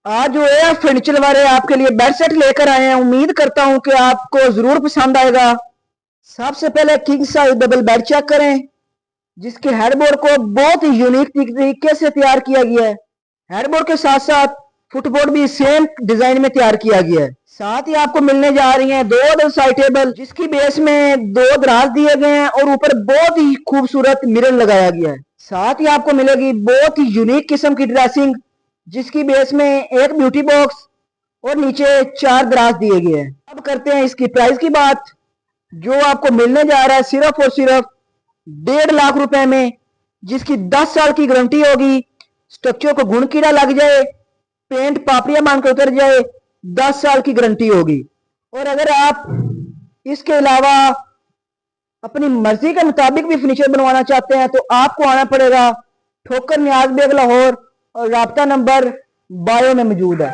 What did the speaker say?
आज जो है फर्नीचर वाले आपके लिए बेड सेट लेकर आए हैं। उम्मीद करता हूं कि आपको जरूर पसंद आएगा। सबसे पहले king size double bed check करें, जिसके हेडबोर्ड को बहुत ही यूनिक तरीके से तैयार किया गया है। हेडबोर्ड के साथ साथ फुटबोर्ड भी सेम डिजाइन में तैयार किया गया है। साथ ही आपको मिलने जा रही हैं दो डबल साइड टेबल, जिसकी बेस में दो दराज दिए गए हैं और ऊपर बहुत ही खूबसूरत मिरर लगाया गया है। साथ ही आपको मिलेगी बहुत ही यूनिक किस्म की ड्रेसिंग, जिसकी बेस में एक ब्यूटी बॉक्स और नीचे चार दराज दिए गए हैं। अब करते हैं इसकी प्राइस की बात, जो आपको मिलने जा रहा है सिर्फ और सिर्फ 1.5 लाख रुपए में, जिसकी 10 साल की गारंटी होगी। स्ट्रक्चर को घुन कीड़ा लग जाए, पेंट पापड़ियां मान कर उतर जाए, 10 साल की गारंटी होगी। और अगर आप इसके अलावा अपनी मर्जी के मुताबिक भी फर्नीचर बनवाना चाहते हैं तो आपको आना पड़ेगा ठोकर न्याज बेग लाहौर, और राब्ता नंबर बायो में मौजूद है।